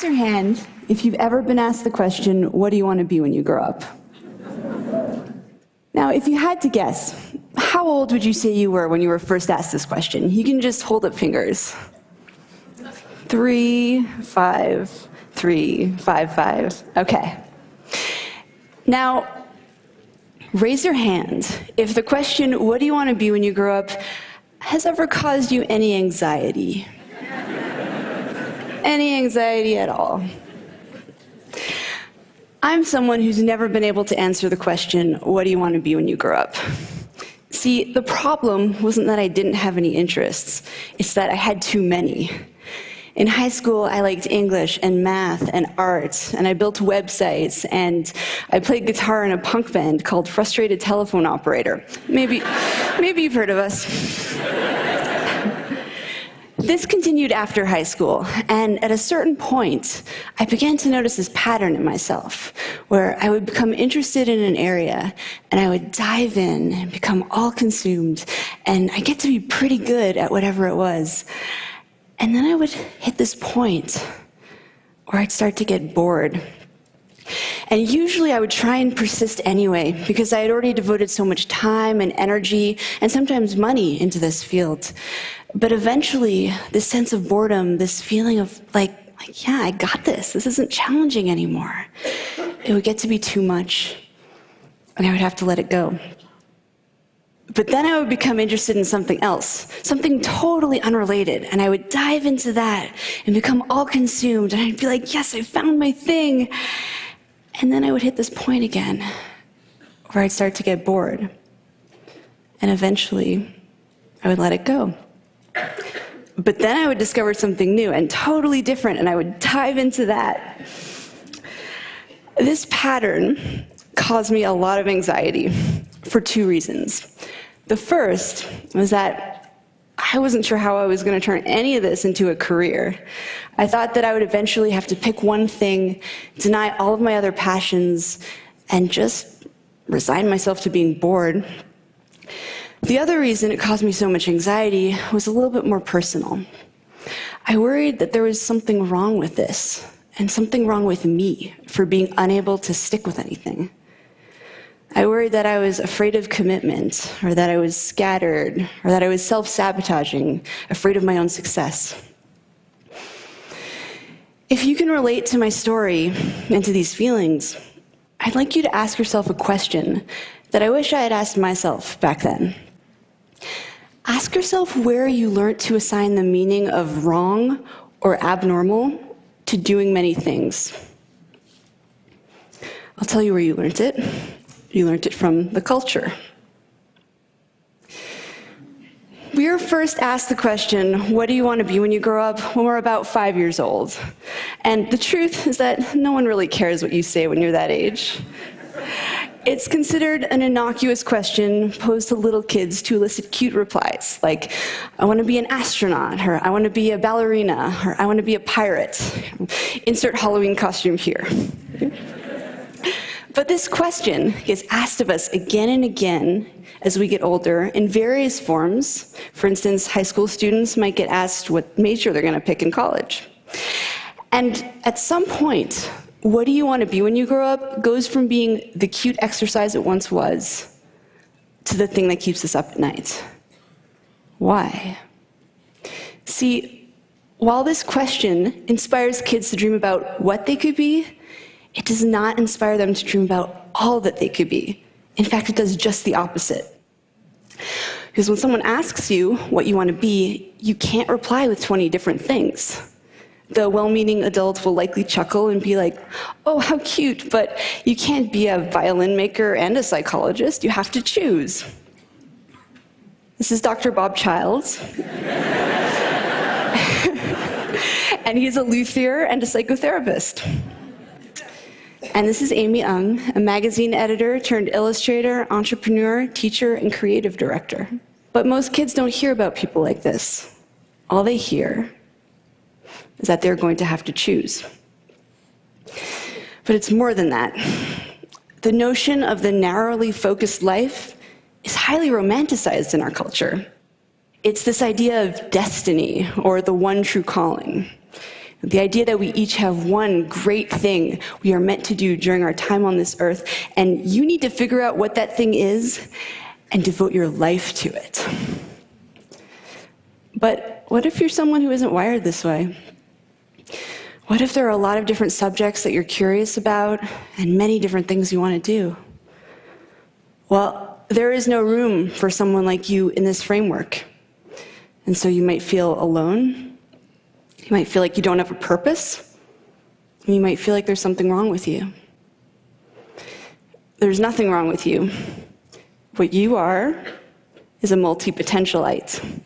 Raise your hand if you've ever been asked the question, what do you want to be when you grow up? Now, if you had to guess, how old would you say you were when you were first asked this question? You can just hold up fingers. 3, 5, 3, 5, 5. Okay. Now, raise your hand if the question, what do you want to be when you grow up, has ever caused you any anxiety. Any anxiety at all. I'm someone who's never been able to answer the question, what do you want to be when you grow up? See, the problem wasn't that I didn't have any interests, it's that I had too many. In high school, I liked English and math and art, and I built websites, and I played guitar in a punk band called Frustrated Telephone Operator. Maybe you've heard of us. This continued after high school, and at a certain point, I began to notice this pattern in myself, where I would become interested in an area, and I would dive in and become all-consumed, and I get to be pretty good at whatever it was. And then I would hit this point where I'd start to get bored. And usually I would try and persist anyway, because I had already devoted so much time and energy, and sometimes money, into this field. But eventually, this sense of boredom, this feeling of like, yeah, I got this. This isn't challenging anymore. It would get to be too much, and I would have to let it go. But then I would become interested in something else, something totally unrelated, and I would dive into that and become all consumed, and I'd be like, yes, I found my thing. And then I would hit this point again, where I'd start to get bored. And eventually, I would let it go. But then I would discover something new and totally different, and I would dive into that. This pattern caused me a lot of anxiety for 2 reasons. The first was that I wasn't sure how I was going to turn any of this into a career. I thought that I would eventually have to pick one thing, deny all of my other passions, and just resign myself to being bored. The other reason it caused me so much anxiety was a little bit more personal. I worried that there was something wrong with this, and something wrong with me for being unable to stick with anything. I worried that I was afraid of commitment, or that I was scattered, or that I was self-sabotaging, afraid of my own success. If you can relate to my story and to these feelings, I'd like you to ask yourself a question that I wish I had asked myself back then. Ask yourself where you learned to assign the meaning of wrong or abnormal to doing many things. I'll tell you where you learned it. You learned it from the culture. We are first asked the question, what do you want to be when you grow up, when we're about 5 years old. And the truth is that no one really cares what you say when you're that age. It's considered an innocuous question posed to little kids to elicit cute replies, like, I want to be an astronaut, or I want to be a ballerina, or I want to be a pirate. Insert Halloween costume here. But this question gets asked of us again and again as we get older in various forms. For instance, high school students might get asked what major they're going to pick in college. And at some point, what do you want to be when you grow up goes from being the cute exercise it once was to the thing that keeps us up at night. Why? See, while this question inspires kids to dream about what they could be, it does not inspire them to dream about all that they could be. In fact, it does just the opposite. Because when someone asks you what you want to be, you can't reply with 20 different things. The well-meaning adult will likely chuckle and be like, oh, how cute, but you can't be a violin maker and a psychologist. You have to choose. This is Dr. Bob Childs. And he's a luthier and a psychotherapist. And this is Amy Ung, a magazine editor turned illustrator, entrepreneur, teacher, and creative director. But most kids don't hear about people like this. All they hear is that they're going to have to choose. But it's more than that. The notion of the narrowly focused life is highly romanticized in our culture. It's this idea of destiny, or the one true calling. The idea that we each have one great thing we are meant to do during our time on this earth, and you need to figure out what that thing is and devote your life to it. But what if you're someone who isn't wired this way? What if there are a lot of different subjects that you're curious about and many different things you want to do? Well, there is no room for someone like you in this framework. And so you might feel alone. You might feel like you don't have a purpose. And you might feel like there's something wrong with you. There's nothing wrong with you. What you are is a multi-potentialite.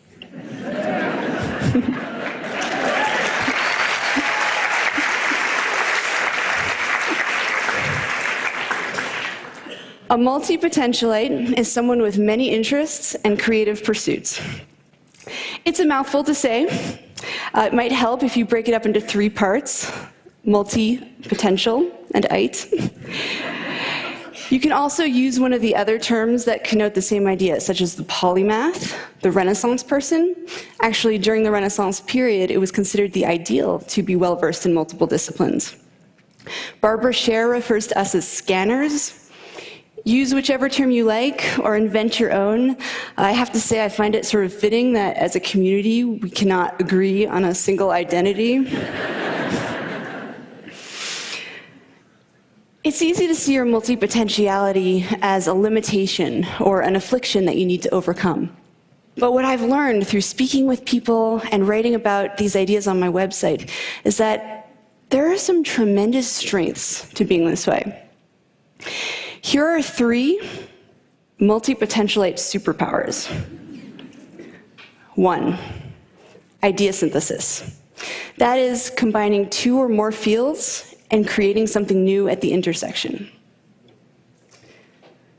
A multi-potentialite is someone with many interests and creative pursuits. It's a mouthful to say. It might help if you break it up into 3 parts: multi-potential and ite. You can also use one of the other terms that connote the same idea, such as the polymath, the Renaissance person. Actually, during the Renaissance period, it was considered the ideal to be well-versed in multiple disciplines. Barbara Scher refers to us as scanners. Use whichever term you like, or invent your own. I have to say, I find it sort of fitting that as a community, we cannot agree on a single identity. It's easy to see your multi-potentiality as a limitation or an affliction that you need to overcome. But what I've learned through speaking with people and writing about these ideas on my website is that there are some tremendous strengths to being this way. Here are 3 multi-potentialite superpowers. 1, idea synthesis. That is combining 2 or more fields and creating something new at the intersection.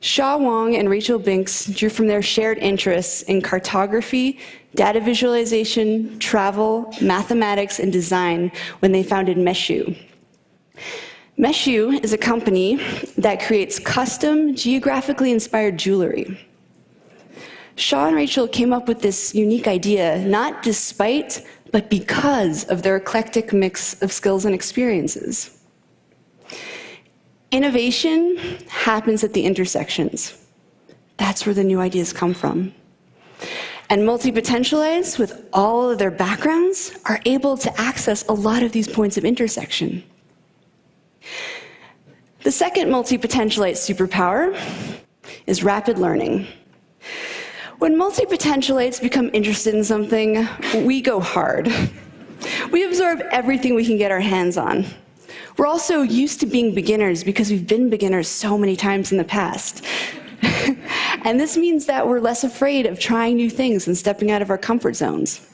Shaw Wong and Rachel Binks drew from their shared interests in cartography, data visualization, travel, mathematics, and design when they founded Meshu. Meshu is a company that creates custom, geographically inspired jewelry. Shaw and Rachel came up with this unique idea, not despite, but because of their eclectic mix of skills and experiences. Innovation happens at the intersections. That's where the new ideas come from. And multi-potentialites, with all of their backgrounds, are able to access a lot of these points of intersection. The second multi-potentialite superpower is rapid learning. When multi-potentialites become interested in something, we go hard. We absorb everything we can get our hands on. We're also used to being beginners because we've been beginners so many times in the past. And this means that we're less afraid of trying new things and stepping out of our comfort zones.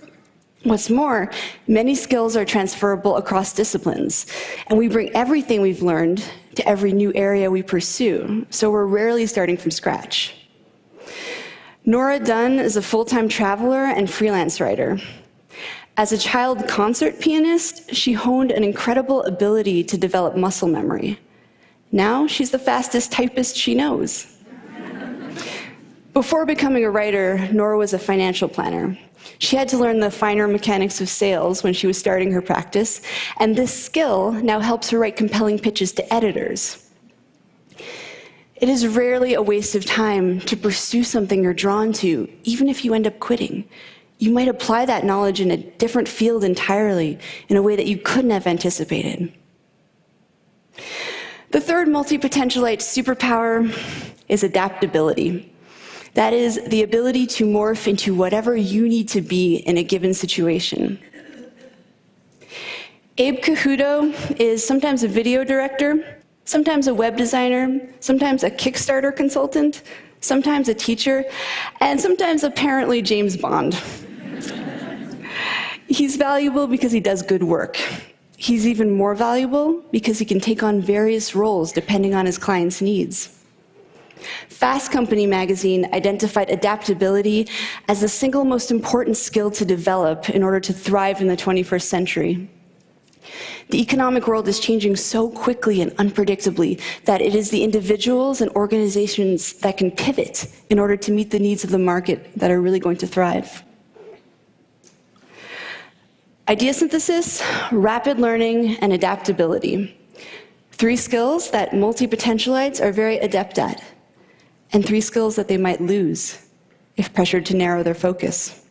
What's more, many skills are transferable across disciplines, and we bring everything we've learned to every new area we pursue, so we're rarely starting from scratch. Nora Dunn is a full-time traveler and freelance writer. As a child concert pianist, she honed an incredible ability to develop muscle memory. Now she's the fastest typist she knows. Before becoming a writer, Nora was a financial planner. She had to learn the finer mechanics of sales when she was starting her practice, and this skill now helps her write compelling pitches to editors. It is rarely a waste of time to pursue something you're drawn to, even if you end up quitting. You might apply that knowledge in a different field entirely, in a way that you couldn't have anticipated. The third multi-potentialite superpower is adaptability. That is the ability to morph into whatever you need to be in a given situation. Abe Cajudo is sometimes a video director, sometimes a web designer, sometimes a Kickstarter consultant, sometimes a teacher, and sometimes apparently James Bond. He's valuable because he does good work. He's even more valuable because he can take on various roles depending on his client's needs. Fast Company magazine identified adaptability as the single most important skill to develop in order to thrive in the 21st century. The economic world is changing so quickly and unpredictably that it is the individuals and organizations that can pivot in order to meet the needs of the market that are really going to thrive. Idea synthesis, rapid learning, and adaptability. 3 skills that multi-potentialites are very adept at, and 3 skills that they might lose if pressured to narrow their focus.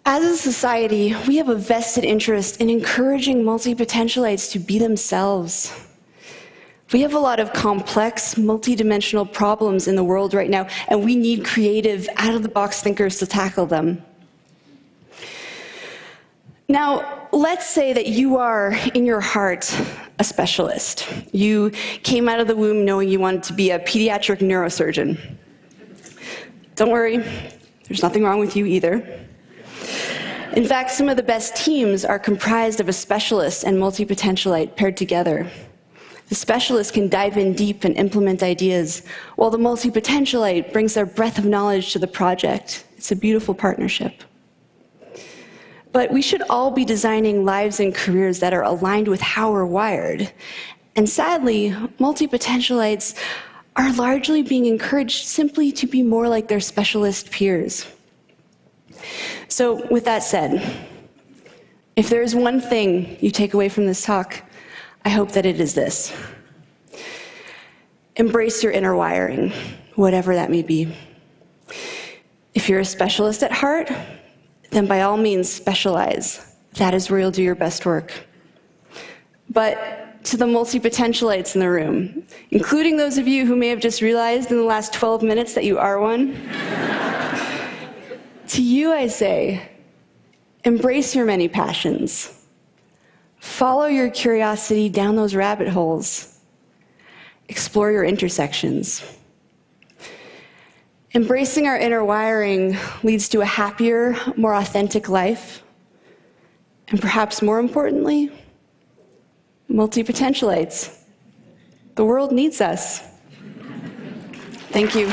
As a society, we have a vested interest in encouraging multi-potentialites to be themselves. We have a lot of complex, multidimensional problems in the world right now, and we need creative, out-of-the-box thinkers to tackle them. Now, let's say that you are, in your heart, a specialist. You came out of the womb knowing you wanted to be a pediatric neurosurgeon. Don't worry, there's nothing wrong with you either. In fact, some of the best teams are comprised of a specialist and multi-potentialite paired together. The specialist can dive in deep and implement ideas, while the multi-potentialite brings their breadth of knowledge to the project. It's a beautiful partnership. But we should all be designing lives and careers that are aligned with how we're wired. And sadly, multi-potentialites are largely being encouraged simply to be more like their specialist peers. So with that said, if there is one thing you take away from this talk, I hope that it is this. Embrace your inner wiring, whatever that may be. If you're a specialist at heart, then by all means specialize. That is where you'll do your best work. But to the multi-potentialites in the room, including those of you who may have just realized in the last 12 minutes that you are one, to you I say, embrace your many passions. Follow your curiosity down those rabbit holes. Explore your intersections. Embracing our inner wiring leads to a happier, more authentic life. And perhaps more importantly, multi-potentialites. The world needs us. Thank you.